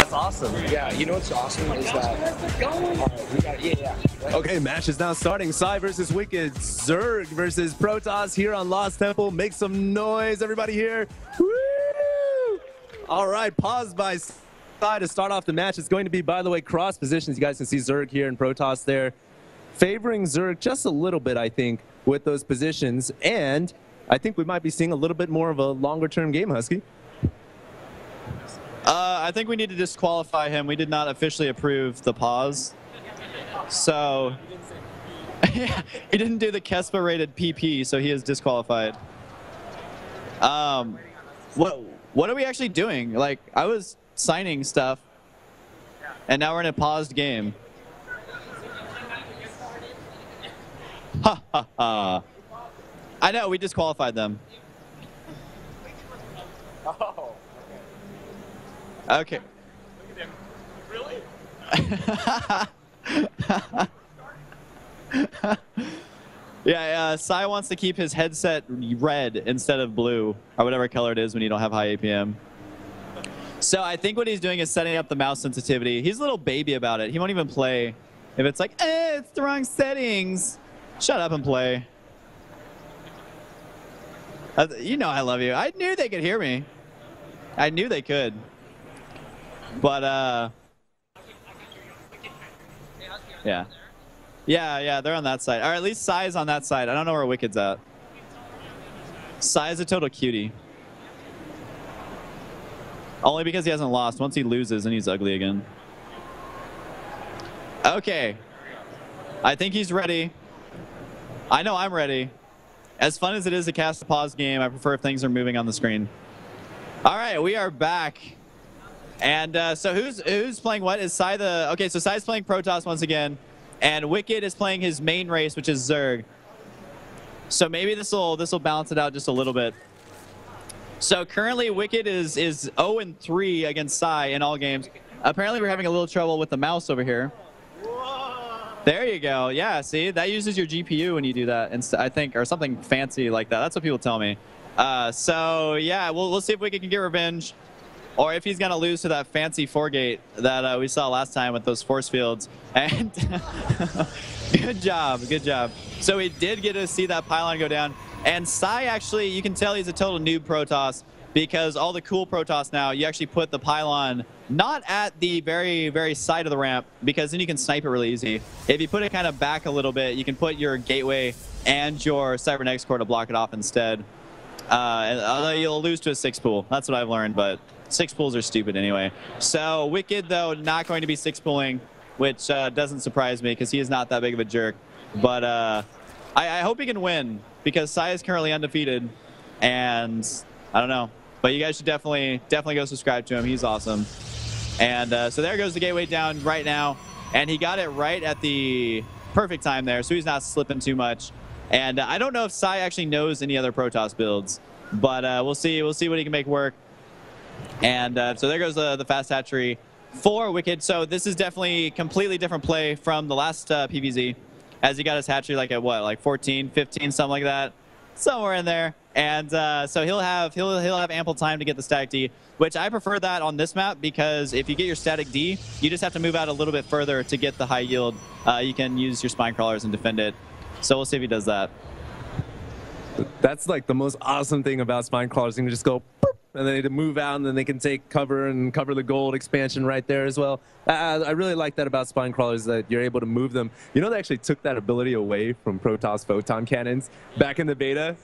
That's awesome. Yeah, you know what's awesome is that we got Okay, match is now starting. Psy versus Wicked, Zerg versus Protoss here on Lost Temple. Make some noise, everybody here. Woo! All right, pause by Psy to start off the match. It's going to be, by the way, cross positions. You guys can see Zerg here and Protoss there, favoring Zerg just a little bit, I think, with those positions. And I think we might be seeing a little bit more of a longer-term game, Husky. I think we need to disqualify him. We did not officially approve the pause. So, yeah, he didn't do the Kespa rated PP, so he is disqualified. What are we actually doing? Like, I was signing stuff, and now we're in a paused game. Ha ha ha. I know, we disqualified them. Oh. Okay. Really? Yeah, Psy wants to keep his headset red instead of blue, or whatever color it is when you don't have high APM. So I think what he's doing is setting up the mouse sensitivity. He's a little baby about it. He won't even play if it's like, it's the wrong settings. Shut up and play. You know I love you. I knew they could hear me. I knew they could. But, yeah. Yeah, they're on that side. Or at least Psy is on that side. I don't know where Wicked's at. Psy is a total cutie. Only because he hasn't lost. Once he loses, then he's ugly again. Okay. I think he's ready. I know I'm ready. As fun as it is to cast a pause game, I prefer if things are moving on the screen. All right, we are back. And so who's playing what? Is Psy the... Okay, so Psy's playing Protoss once again. And Wicked is playing his main race, which is Zerg. So maybe this will balance it out just a little bit. So currently Wicked is 0-3 against Psy in all games. Apparently we're having a little trouble with the mouse over here. There you go. Yeah, see, that uses your GPU when you do that, I think, or something fancy like that. That's what people tell me. So yeah, we'll see if Wicked can get revenge, or if he's gonna lose to that fancy 4-gate that we saw last time with those force fields. And good job. So we did get to see that pylon go down. And Psy actually, you can tell he's a total noob Protoss, because all the cool Protoss now, you actually put the pylon not at the very, very side of the ramp, because then you can snipe it really easy. If you put it kind of back a little bit, you can put your gateway and your cybernetics core to block it off instead. Although you'll lose to a 6-pool. That's what I've learned, but 6-pools are stupid anyway. So Wicked, though, not going to be 6-pooling, which doesn't surprise me, because he is not that big of a jerk. But I hope he can win, because Psy is currently undefeated, and I don't know. But you guys should definitely go subscribe to him. He's awesome. And so there goes the gateway down right now, and he got it right at the perfect time there, so he's not slipping too much. And I don't know if Psy actually knows any other Protoss builds, but we'll see what he can make work. And so there goes the fast hatchery for Wicked. So this is definitely completely different play from the last PVZ, as he got his hatchery like at what, like 14, 15, something like that, somewhere in there. And so he'll have ample time to get the static D, which I prefer that on this map, because if you get your static D, you just have to move out a little bit further to get the high yield. You can use your spine crawlers and defend it. So we'll see if he does that. That's like the most awesome thing about spine crawlers. You can just go boop, and then they can move out, and then they can take cover and cover the gold expansion right there as well. I really like that about spine crawlers, that you're able to move them. You know, they actually took that ability away from Protoss photon cannons back in the beta.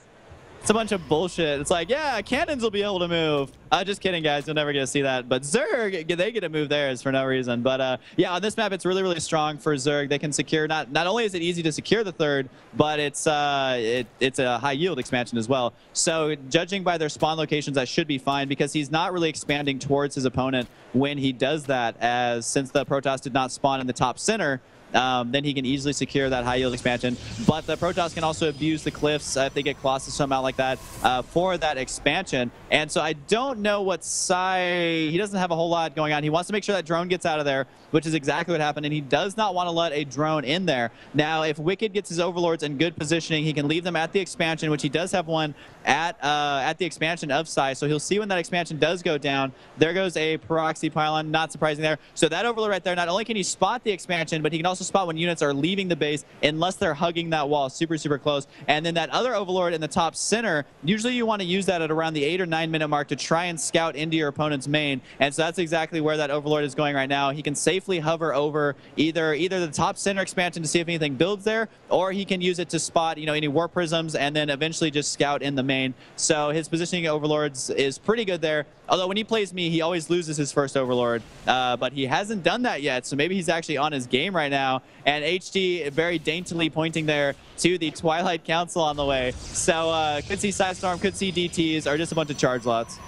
It's a bunch of bullshit. It's like, yeah, cannons will be able to move. Just kidding, guys. You'll never get to see that. But Zerg, they get to move theirs for no reason. But yeah, on this map, it's really, really strong for Zerg. They can secure, not only is it easy to secure the third, but it's a high yield expansion as well. So judging by their spawn locations, that should be fine, because he's not really expanding towards his opponent when he does that, as since the Protoss did not spawn in the top center, then he can easily secure that high yield expansion. But the Protoss can also abuse the cliffs if they get Colossus somehow like that for that expansion. And so I don't know what Psy, he doesn't have a whole lot going on. He wants to make sure that drone gets out of there, which is exactly what happened. And he does not want to let a drone in there. Now, if Wicked gets his overlords in good positioning, he can leave them at the expansion, which he does have one at the expansion of Psy. So he'll see when that expansion does go down. There goes a proxy pylon, not surprising there. So that overlord right there, not only can he spot the expansion, but he can also spot when units are leaving the base unless they're hugging that wall super, super close. And then that other overlord in the top center, usually you want to use that at around the 8 or 9 minute mark to try and scout into your opponent's main. And so that's exactly where that overlord is going right now. He can safely hover over either the top center expansion to see if anything builds there, or he can use it to spot, you know, any warp prisms and then eventually just scout in the main. So his positioning overlords is pretty good there. Although when he plays me, he always loses his first overlord, but he hasn't done that yet. So maybe he's actually on his game right now. And HD very daintily pointing there to the Twilight Council on the way. So could see Psystorm, could see DTs, or just a bunch of charge lots.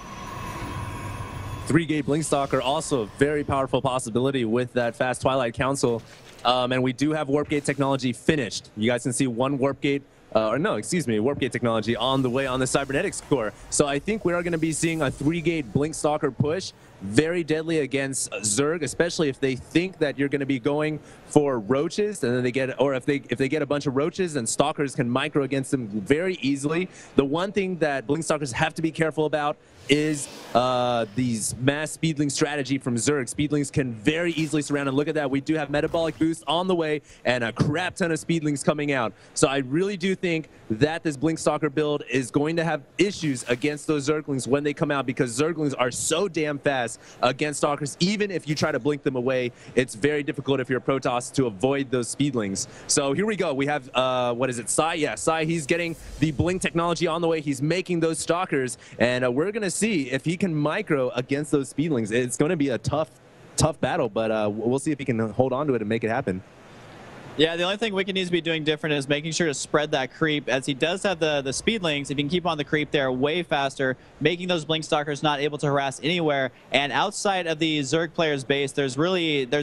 3-gate Blinkstalker, also a very powerful possibility with that fast Twilight Council. And we do have Warp Gate technology finished. You guys can see one Warp Gate, Warp Gate technology on the way on the Cybernetics core. So I think we are going to be seeing a 3-gate Blinkstalker push. Very deadly against Zerg, especially if they think that you're going to be going for roaches, and then they get, or if they get a bunch of roaches, then stalkers can micro against them very easily. The one thing that Blinkstalkers have to be careful about is these mass speedling strategy from Zerg. Speedlings can very easily surround, and look at that, we do have metabolic boost on the way and a crap ton of speedlings coming out. So I really do think that this Blinkstalker build is going to have issues against those Zerglings when they come out, because Zerglings are so damn fast against stalkers. Even if you try to blink them away, it's very difficult if you're a Protoss to avoid those speedlings. So here we go. We have, what is it, Psy? Yeah, Psy, he's getting the blink technology on the way. He's making those stalkers, and we're going to see if he can micro against those speedlings. It's going to be a tough battle, but we'll see if he can hold on to it and make it happen. Yeah, the only thing Wicked needs to be doing different is making sure to spread that creep, as he does have the speedlings. If you can keep on the creep there way faster, making those Blinkstalkers not able to harass anywhere. And outside of the Zerg player's base, there's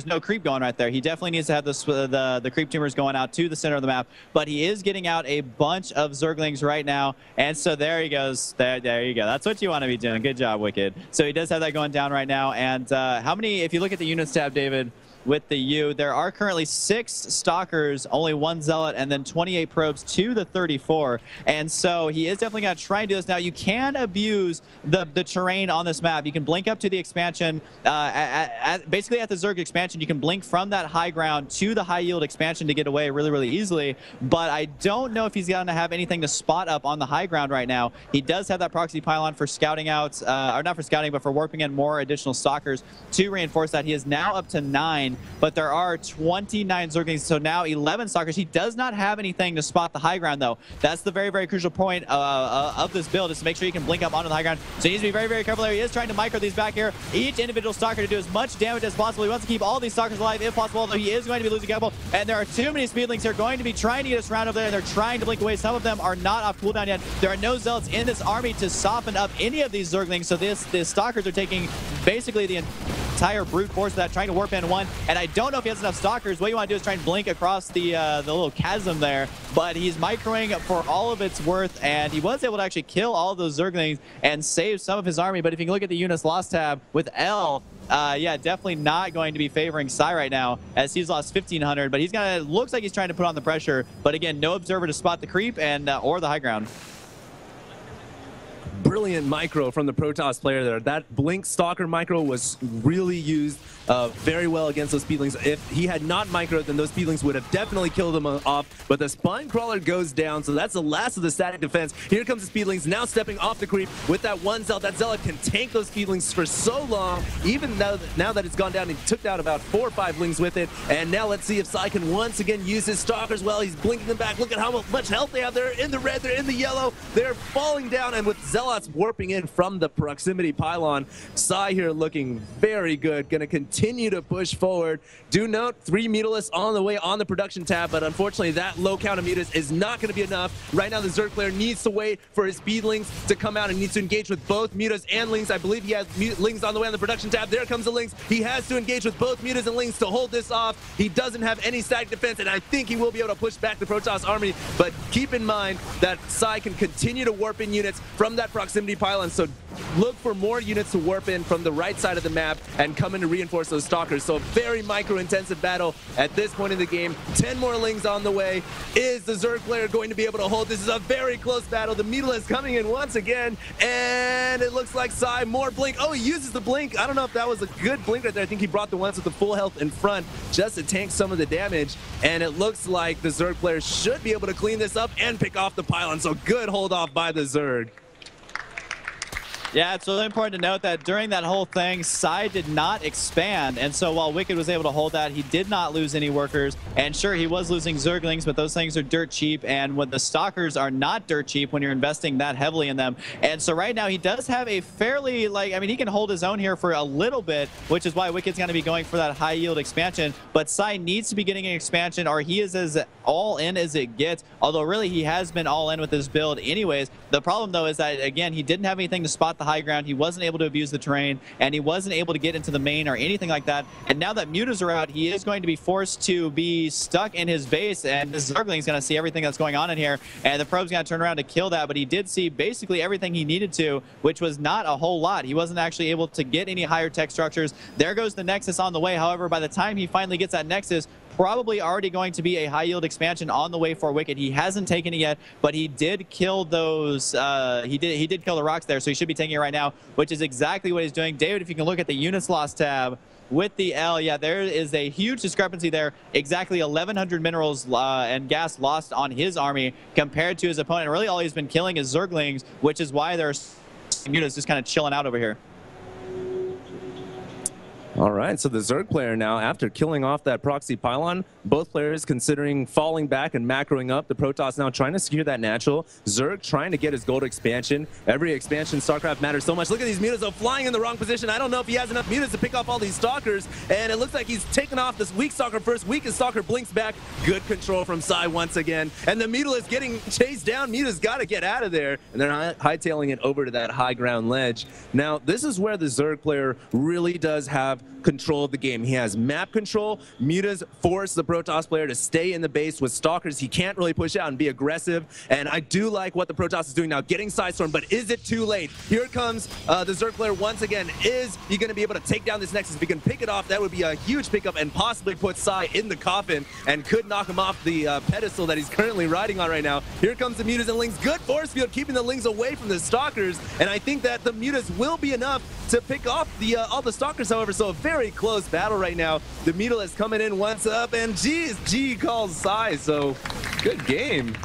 no creep going right there. He definitely needs to have the creep tumors going out to the center of the map, but he is getting out a bunch of Zerglings right now. And so there he goes. There you go. That's what you want to be doing. Good job, Wicked. So he does have that going down right now. And how many, if you look at the units tab, David, with the U, there are currently 6 stalkers, only 1 zealot, and then 28 probes to the 34. And so he is definitely going to try and do this. Now, you can abuse the terrain on this map. You can blink up to the expansion. Basically, at the Zerg expansion, you can blink from that high ground to the high yield expansion to get away really, really easily. But I don't know if he's going to have anything to spot up on the high ground right now. He does have that proxy pylon for scouting out, or not for scouting, but for warping in more additional stalkers to reinforce that. He is now up to 9. But there are 29 Zerglings, so now 11 stalkers. He does not have anything to spot the high ground, though. That's the very, very crucial point of this build, is to make sure you can blink up onto the high ground. So he needs to be very, very careful there. He is trying to micro these back here. Each individual stalker to do as much damage as possible. He wants to keep all these stalkers alive if possible, although he is going to be losing a couple. And there are too many speedlings here going to be trying to get us around over there, and they're trying to blink away. Some of them are not off cooldown yet. There are no zealots in this army to soften up any of these Zerglings, so the stalkers are taking basically the entire brute force of that, trying to warp in one. And I don't know if he has enough stalkers. What you want to do is try and blink across the little chasm there, but he's microing for all of its worth, and he was able to actually kill all of those Zerglings and save some of his army. But if you can look at the units lost tab with L, yeah, definitely not going to be favoring Psy right now, as he's lost 1,500, but looks like he's trying to put on the pressure. But again, no observer to spot the creep and or the high ground. Brilliant micro from the Protoss player there. That blink stalker micro was really used very well against those speedlings. If he had not microed, then those speedlings would have definitely killed him off. But the spine crawler goes down, so that's the last of the static defense. Here comes the speedlings now stepping off the creep with that one zealot. That zealot can tank those speedlings for so long. Even now that it's gone down, he took out about 4 or 5 lings with it. And now let's see if Psy can once again use his stalkers well. He's blinking them back. Look at how much health they have. They're in the red, they're in the yellow. They're falling down, and with zealots warping in from the proximity pylon, Psy here looking very good. Gonna continue continue to push forward. Do note 3 Mutalisks on the way on the production tab, but unfortunately that low count of Mutas is not going to be enough. Right now the Zerg player needs to wait for his speedlings to come out and needs to engage with both Mutas and Lings. I believe he has Lings on the way on the production tab. There comes the Lings. He has to engage with both Mutas and Lings to hold this off. He doesn't have any static defense, and I think he will be able to push back the Protoss army, but keep in mind that Psy can continue to warp in units from that proximity pylon, so look for more units to warp in from the right side of the map and come in to reinforce those Stalkers. So a very micro-intensive battle at this point in the game. 10 more Lings on the way. Is the Zerg player going to be able to hold? This is a very close battle. The Mutalisks coming in once again, and it looks like Psy, more blink. Oh, he uses the blink. I don't know if that was a good blink right there. I think he brought the ones with the full health in front just to tank some of the damage, and it looks like the Zerg player should be able to clean this up and pick off the pylon. So good hold off by the Zerg. Yeah, it's really important to note that during that whole thing, Psy did not expand, and so while Wicked was able to hold that, he did not lose any workers. And sure, he was losing Zerglings, but those things are dirt cheap, and when the Stalkers are not dirt cheap when you're investing that heavily in them. And so right now, he does have a fairly, he can hold his own here for a little bit, which is why Wicked's going to be going for that high yield expansion. But Psy needs to be getting an expansion, or he is as all in as it gets, although really he has been all in with this build anyways. The problem though is that, again, he didn't have anything to spot the high ground. He wasn't able to abuse the terrain, and he wasn't able to get into the main or anything like that. And now that Mutas are out, he is going to be forced to be stuck in his base, and the Zergling's going to see everything that's going on in here, and the probe's going to turn around to kill that. But he did see basically everything he needed to, which was not a whole lot. He wasn't actually able to get any higher tech structures. There goes the Nexus on the way. However, by the time he finally gets that Nexus, probably already going to be a high yield expansion on the way for Wicked. He hasn't taken it yet, but he did kill those. He did kill the rocks there, so he should be taking it right now, which is exactly what he's doing. David, if you can look at the units lost tab with the L, yeah, there is a huge discrepancy there. Exactly 1,100 minerals and gas lost on his army compared to his opponent. Really, all he's been killing is Zerglings, which is why there's units just kind of chilling out over here. All right, so the Zerg player now, after killing off that proxy pylon, both players considering falling back and macroing up. The Protoss now trying to secure that natural. Zerg trying to get his gold expansion. Every expansion, StarCraft matters so much. Look at these Mutas, though, flying in the wrong position. I don't know if he has enough Mutas to pick off all these Stalkers, and it looks like he's taken off this weak Stalker first. Weakest Stalker blinks back. Good control from Psy once again. And the Mutalisks getting chased down. Muta's got to get out of there, and they're hightailing it over to that high ground ledge. Now, this is where the Zerg player really does have control of the game. He has map control. Mutas force the Protoss player to stay in the base with Stalkers. He can't really push out and be aggressive, and I do like what the Protoss is doing now, getting Sidestorm, but is it too late? Here comes the Zerg player once again. Is he going to be able to take down this Nexus? If he can pick it off, that would be a huge pickup and possibly put Psy in the coffin and could knock him off the pedestal that he's currently riding on right now. Here comes the Mutas and Lings. Good force field, keeping the Lings away from the Stalkers, and I think that the Mutas will be enough to pick off the all the Stalkers, however, so a very close battle right now. The Mutalisks coming in once up, and G calls Psy, so good game.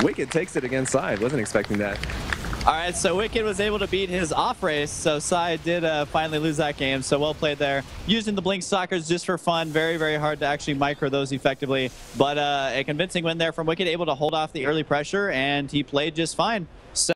Wicked takes it against Psy. Wasn't expecting that. All right, so Wicked was able to beat his off race, so Psy did finally lose that game, so well played there. Using the Blink Stalkers just for fun, very, very hard to actually micro those effectively, but a convincing win there from Wicked, able to hold off the early pressure, and he played just fine. So